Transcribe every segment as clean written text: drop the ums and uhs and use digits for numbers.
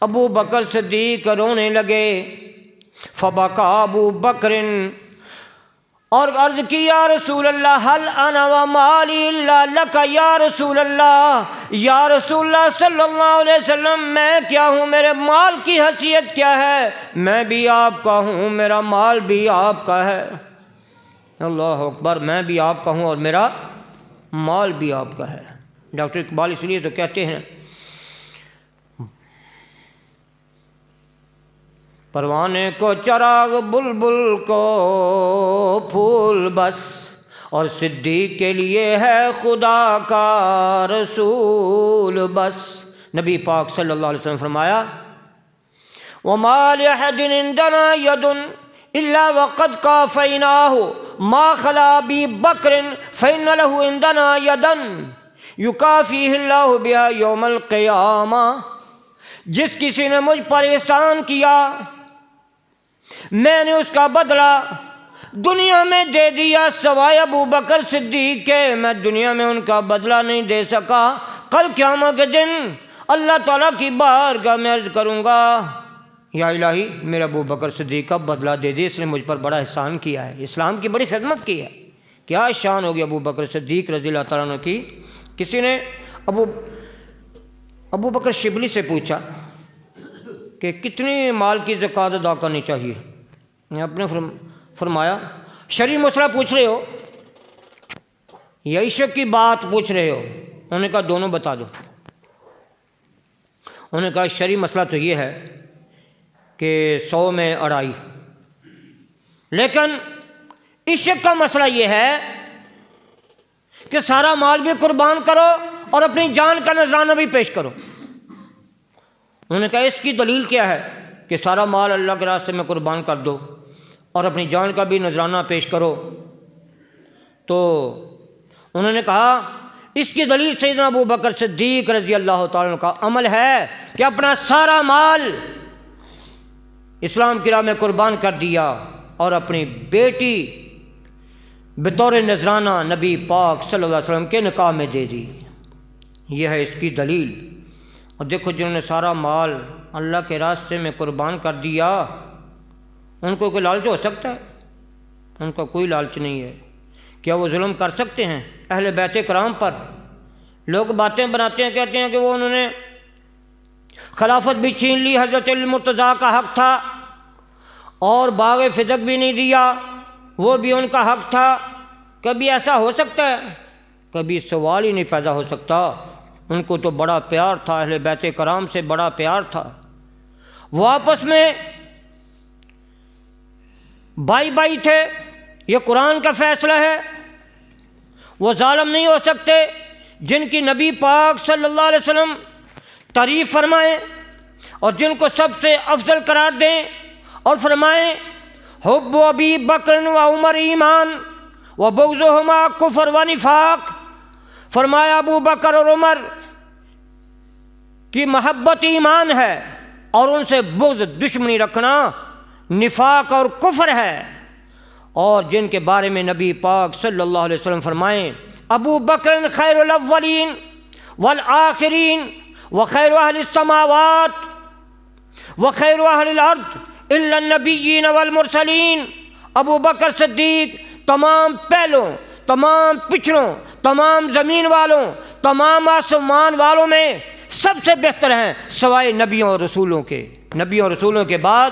ابو بکر صدیق رونے لگے. فبکا ابو بکر اور عرض کی یا رسول اللہ حل انا ومالی الا لک یا رسول اللہ، یا رسول اللہ صلی اللہ علیہ وسلم میں کیا ہوں، میرے مال کی حیثیت کیا ہے؟ میں بھی آپ کا ہوں، میرا مال بھی آپ کا ہے. اللہ اکبر، میں بھی آپ کا ہوں اور میرا مال بھی آپ کا ہے. ڈاکٹر اقبال اس لیے تو کہتے ہیں پروانے کو چراغ بلبل کو پھول بس، اور صدیق کے لیے ہے خدا کا رسول بس. نبی پاک صلی اللہ علیہ وسلم فرمایا وَمَا لِأَحَدٍ عِندَنَا يَدٌ إِلَّا وَقَدْ كَافَيْنَاهُ مَا خَلَا أَبِي بَكْرٍ فَإِنَّ لَهُ عِندَنَا يَدًا يُكَافِيهِ اللَّهُ بِهَا يَوْمَ الْقِيَامَةِ. جس کسی نے مجھ پر احسان کیا میں نے اس کا بدلہ دنیا میں دے دیا، سوائے ابو بکر صدیق کے میں دنیا میں ان کا بدلہ نہیں دے سکا. کل قیامت کے دن اللہ تعالیٰ کی بارگاہ میں عرض کروں گا یا الہی میرے ابو بکر صدیق کا بدلہ دے دی، اس نے مجھ پر بڑا احسان کیا ہے، اسلام کی بڑی خدمت کی ہے. کیا شان ہوگی ابو بکر صدیق رضی اللہ تعالیٰ عنہ کی. کسی نے ابو بکر شبلی سے پوچھا کہ کتنی مال کی زکوٰۃ ادا کرنی چاہیے؟ آپ نے فرمایا شرعی مسئلہ پوچھ رہے ہو یا عشق کی بات پوچھ رہے ہو؟ انہوں نے کہا دونوں بتا دو. انہوں نے کہا شرعی مسئلہ تو یہ ہے کہ 100 میں 2.5، لیکن عشق کا مسئلہ یہ ہے کہ سارا مال بھی قربان کرو اور اپنی جان کا نذرانہ بھی پیش کرو. انہوں نے کہا اس کی دلیل کیا ہے کہ سارا مال اللہ کے راستے میں قربان کر دو اور اپنی جان کا بھی نذرانہ پیش کرو؟ تو انہوں نے کہا اس کی دلیل سیدنا ابو بکر صدیق رضی اللہ تعالیٰ عنہ کا عمل ہے کہ اپنا سارا مال اسلام کی راہ میں قربان کر دیا اور اپنی بیٹی بطور نذرانہ نبی پاک صلی اللہ علیہ وسلم کے نکاح میں دے دی. یہ ہے اس کی دلیل. اور دیکھو جنہوں نے سارا مال اللہ کے راستے میں قربان کر دیا ان کو کوئی لالچ ہو سکتا ہے؟ ان کا کوئی لالچ نہیں ہے. کیا وہ ظلم کر سکتے ہیں اہل بیت کرام پر؟ لوگ باتیں بناتے ہیں، کہتے ہیں کہ وہ انہوں نے خلافت بھی چھین لی، حضرت المرتضیٰ کا حق تھا، اور باغ فدق بھی نہیں دیا، وہ بھی ان کا حق تھا. کبھی ایسا ہو سکتا ہے؟ کبھی سوال ہی نہیں پیدا ہو سکتا. ان کو تو بڑا پیار تھا، اہل بیت کرام سے بڑا پیار تھا. وہ آپس میں بائی تھے. یہ قرآن کا فیصلہ ہے. وہ ظالم نہیں ہو سکتے جن کی نبی پاک صلی اللہ علیہ وسلم تعریف فرمائیں اور جن کو سب سے افضل قرار دیں اور فرمائیں حب ابی بکر و عمر ایمان و بغضہما کفر و نفاق. فرمایا ابو بکر اور عمر کی محبت ایمان ہے اور ان سے بغض دشمنی رکھنا نفاق اور کفر ہے. اور جن کے بارے میں نبی پاک صلی اللہ علیہ وسلم فرمائیں ابو بکر خیر الاولین والآخرین وخیر اہل السماوات وخیر اہل الارض الا النبیین والمرسلین. ابو بکر صدیق تمام پہلوں، تمام پچھڑوں، تمام زمین والوں، تمام آسمان والوں میں سب سے بہتر ہیں سوائے نبیوں اور رسولوں کے. نبیوں اور رسولوں کے بعد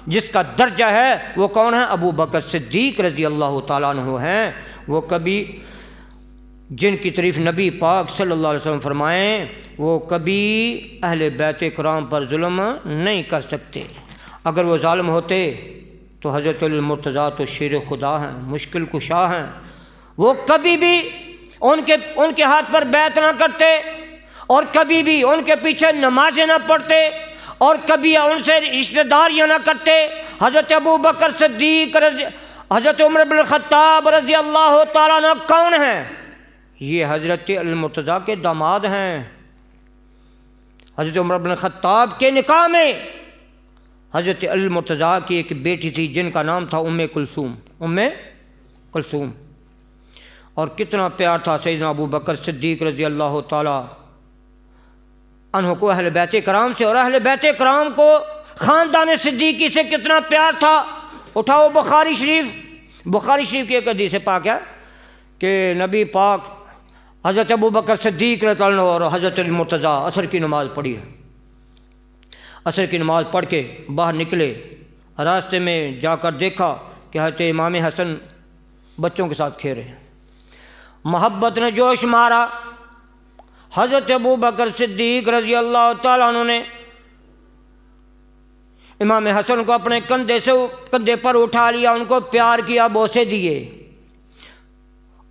جس کا درجہ ہے وہ کون ہے؟ ابو بکر صدیق رضی اللہ تعالیٰ عنہ ہیں. وہ کبھی جن کی تعریف نبی پاک صلی اللہ علیہ وسلم فرمائیں وہ کبھی اہل بیت کرام پر ظلم نہیں کر سکتے. اگر وہ ظالم ہوتے تو حضرت المرتضیٰ تو شیر خدا ہیں، مشکل کشا ہیں. وہ کبھی بھی ان کے ہاتھ پر بیعت نہ کرتے اور کبھی بھی ان کے پیچھے نمازیں نہ پڑھتے اور کبھی ان سے رشتہ داریاں نہ کرتے. حضرت ابو بکر صدیق حضرت عمر بن الخطاب رضی اللہ تعالیٰ عنہ کون ہیں؟ یہ حضرت المرتضیٰ کے داماد ہیں. حضرت عمر بن الخطاب کے نکاح میں حضرت المرتضیٰ کی ایک بیٹی تھی جن کا نام تھا ام کلثوم. اور کتنا پیار تھا سیدنا ابو بکر صدیق رضی اللہ تعالیٰ عنہ کو اہل بیت کرام سے اور اہل بیت کرام کو خاندان صدیقی سے کتنا پیار تھا۔ اٹھاؤ بخاری شریف کی ایک حدیث پاک ہے کہ نبی پاک حضرت ابو بکر صدیق رضی اللہ عنہ اور حضرت المرتضیٰ عصر کی نماز پڑھی ہے۔ عصر کی نماز پڑھ کے باہر نکلے، راستے میں جا کر دیکھا کہ حضرت امام حسن بچوں کے ساتھ کھیل رہے ہیں۔ محبت نے جوش مارا، حضرت ابو بکر صدیق رضی اللہ تعالیٰ عنہ نے امام حسن کو اپنے کندھے پر اٹھا لیا، ان کو پیار کیا، بوسے دیے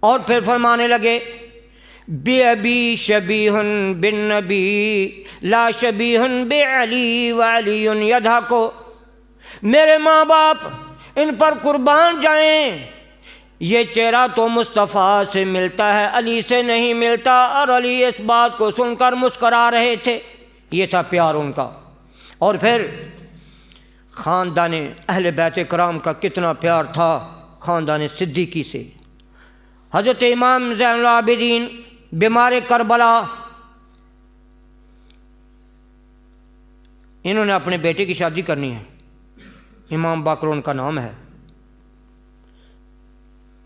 اور پھر فرمانے لگے بِأَبِي شَبِيهٌ بِالنَّبِي لَا شَبِيهٌ بِعَلِي وَعَلِيٌّ يَضْحَكُ، میرے ماں باپ ان پر قربان جائیں، یہ چہرہ تو مصطفیٰ سے ملتا ہے، علی سے نہیں ملتا، اور علی اس بات کو سن کر مسکرا رہے تھے۔ یہ تھا پیار ان کا۔ اور پھر خاندان اہل بیت کرام کا کتنا پیار تھا خاندان صدیقی سے۔ حضرت امام زین العابدین بیمار کربلا، انہوں نے اپنے بیٹے کی شادی کرنی ہے، امام باقر ان کا نام ہے،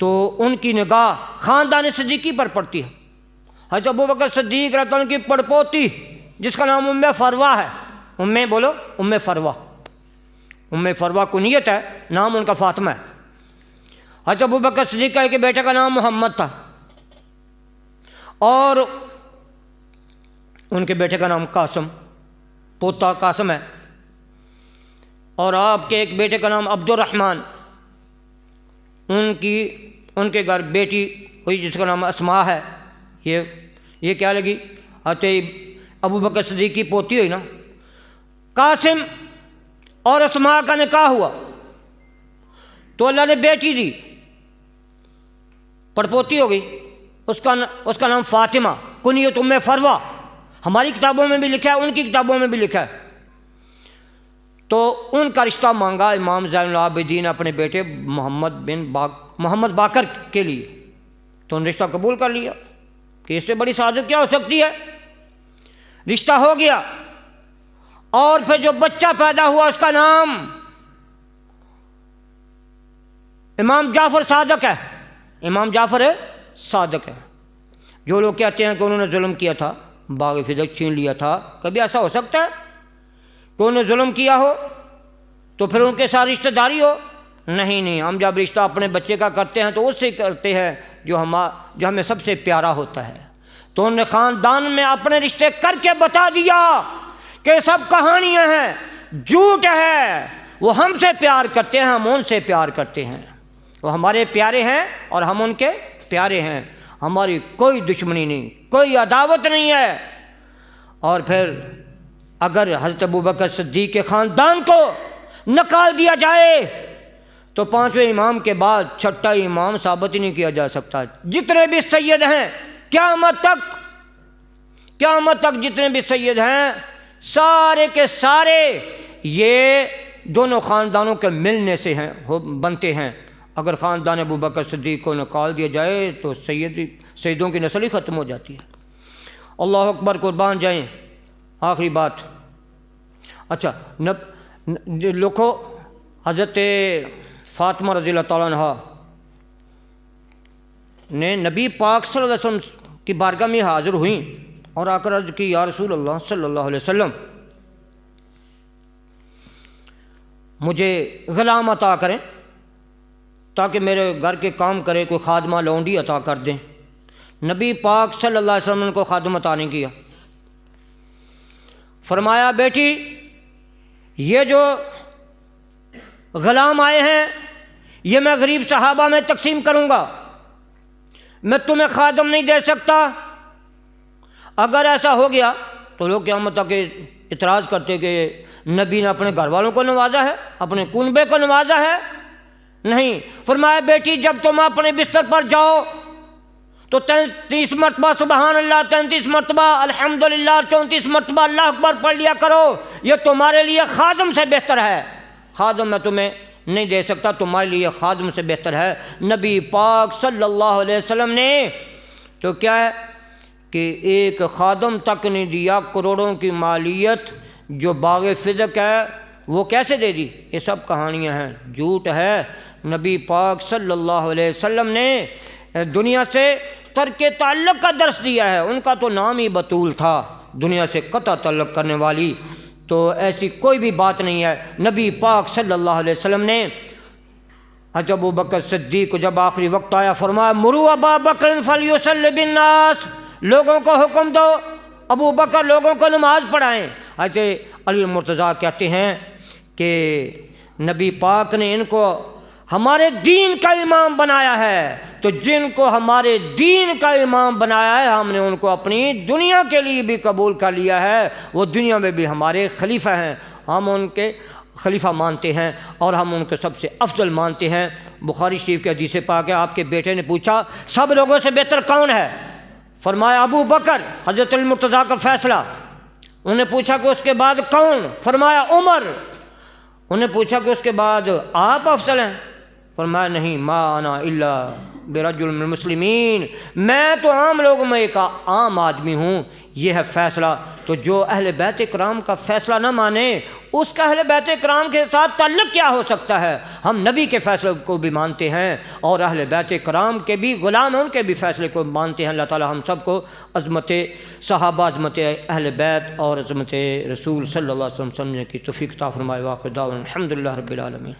تو ان کی نگاہ خاندان صدیقی پر پڑتی ہے۔ حضرت ابو بکر صدیق رضی اللہ عنہ کی پڑپوتی جس کا نام ام فروہ ہے، ام فروہ کنیت ہے، نام ان کا فاطمہ ہے۔ حضرت ابو بکر صدیق کے بیٹے کا نام محمد تھا اور ان کے بیٹے کا نام قاسم، پوتا قاسم ہے، اور آپ کے ایک بیٹے کا نام عبد الرحمن، ان کے گھر بیٹی ہوئی جس کا نام اسماء ہے۔ یہ کیا لگی؟ حضرت ابو بکر صدیق کی پوتی ہوئی نا۔ قاسم اور اسماء کا نکاح ہوا تو اللہ نے بیٹی دی، پڑپوتی ہو گئی، اس کا نام فاطمہ، کنیت ام فروہ، ہماری کتابوں میں بھی لکھا ہے، ان کی کتابوں میں بھی لکھا ہے۔ تو ان کا رشتہ مانگا امام زین العابدین اپنے بیٹے محمد باقر کے لیے، تو ان رشتہ قبول کر لیا کہ اس سے بڑی سعادت کیا ہو سکتی ہے۔ رشتہ ہو گیا، اور پھر جو بچہ پیدا ہوا اس کا نام امام جعفر صادق ہے، امام جعفر صادق ہے۔ جو لوگ کہتے ہیں کہ انہوں نے ظلم کیا تھا، باغ فدق چھین لیا تھا، کبھی ایسا ہو سکتا ہے کہ انہوں نے ظلم کیا ہو تو پھر ان کے ساتھ رشتہ داری ہو؟ نہیں، ہم جب رشتہ اپنے بچے کا کرتے ہیں تو اس سے کرتے ہیں جو ہمیں سب سے پیارا ہوتا ہے۔ تو انہوں نے خاندان میں اپنے رشتے کر کے بتا دیا کہ سب کہانیاں ہیں، جھوٹ ہے، وہ ہم سے پیار کرتے ہیں، ہم ان سے پیار کرتے ہیں، وہ ہمارے پیارے ہیں اور ہم ان کے پیارے ہیں، ہماری کوئی دشمنی نہیں، کوئی عداوت نہیں ہے۔ اور پھر اگر حضرت ابو بکر صدیق کے خاندان کو نکال دیا جائے تو پانچویں امام کے بعد چھٹا امام ثابت ہی نہیں کیا جا سکتا۔ جتنے بھی سید ہیں قیامت تک جتنے بھی سید ہیں سارے کے سارے یہ دونوں خاندانوں کے ملنے سے بنتے ہیں۔ اگر خاندان ابو بکر صدیق کو نکال دیا جائے تو سیدوں کی نسل ہی ختم ہو جاتی ہے۔ اللہ اکبر، قربان جائیں۔ آخری بات، اچھا لکھو، حضرت فاطمہ رضی اللہ تعالیٰ عنہ نے نبی پاک صلی اللہ علیہ وسلم کی بارگاہ میں حاضر ہوئیں اور آ کر عرض کی، یا رسول اللہ صلی اللہ علیہ وسلم، مجھے غلام عطا کریں تاکہ میرے گھر کے کام کرے، کوئی خادمہ لونڈی عطا کر دیں۔ نبی پاک صلی اللہ علیہ وسلم نے کو خادم عطا نہیں کیا۔ فرمایا، بیٹی یہ جو غلام آئے ہیں یہ میں غریب صحابہ میں تقسیم کروں گا، میں تمہیں خادم نہیں دے سکتا۔ اگر ایسا ہو گیا تو لوگ قیامت تک اعتراض کرتے کہ نبی نے اپنے گھر والوں کو نوازا ہے، اپنے کنبے کو نوازا ہے۔ نہیں، فرمایا بیٹی جب تم اپنے بستر پر جاؤ تو 33 مرتبہ سبحان اللہ، 33 مرتبہ الحمدللہ، 34 مرتبہ اللہ اکبر پڑھ لیا کرو، یہ تمہارے لیے خادم سے بہتر ہے۔ خادم میں تمہیں نہیں دے سکتا، تمہارے لیے خادم سے بہتر ہے۔ نبی پاک صلی اللہ علیہ وسلم نے تو کیا ہے کہ ایک خادم تک نہیں دیا کروڑوں کی مالیت جو باغ فزق ہے وہ کیسے دے دی؟ یہ سب کہانیاں ہیں، جھوٹ ہے۔ نبی پاک صلی اللہ علیہ وسلم نے دنیا سے ترک تعلق کا درس دیا ہے، ان کا تو نام ہی بطول تھا، دنیا سے قطع تعلق کرنے والی، تو ایسی کوئی بھی بات نہیں ہے۔ نبی پاک صلی اللہ علیہ وسلم نے حضرت ابو بکر صدیق کو جب آخری وقت آیا فرمایا مروا ابا بکر فلیصلی بالناس، لوگوں کو حکم دو ابو بکر لوگوں کو نماز پڑھائیں۔ حضرت علی مرتضیٰ کہتے ہیں کہ نبی پاک نے ان کو ہمارے دین کا امام بنایا ہے، تو جن کو ہمارے دین کا امام بنایا ہے ہم نے ان کو اپنی دنیا کے لیے بھی قبول کر لیا ہے، وہ دنیا میں بھی ہمارے خلیفہ ہیں، ہم ان کے خلیفہ مانتے ہیں اور ہم ان کو سب سے افضل مانتے ہیں۔ بخاری شریف کے حدیث پاک ہے، آپ کے بیٹے نے پوچھا سب لوگوں سے بہتر کون ہے؟ فرمایا ابو بکر، حضرت المرتضیٰ کا فیصلہ۔ انہوں نے پوچھا کہ اس کے بعد کون؟ فرمایا عمر۔ انہوں نے پوچھا کہ اس کے بعد آپ افضل ہیں؟ فرمایا نہیں، ما انا الا برجل من المسلمین، میں تو عام لوگوں میں ایک عام آدمی ہوں۔ یہ ہے فیصلہ۔ تو جو اہل بیت کرام کا فیصلہ نہ مانے اس کا اہل بیت کرام کے ساتھ تعلق کیا ہو سکتا ہے؟ ہم نبی کے فیصلے کو بھی مانتے ہیں اور اہل بیت کرام کے بھی غلام ہیں، ان کے بھی فیصلے کو مانتے ہیں۔ اللہ تعالی ہم سب کو عظمت صحابہ، عظمت اہل بیت اور عظمت رسول صلی اللہ علیہ وسلم سمجھنے کی توفیق عطا فرمائے۔ واخر دعوانا الحمدللہ رب العالمین۔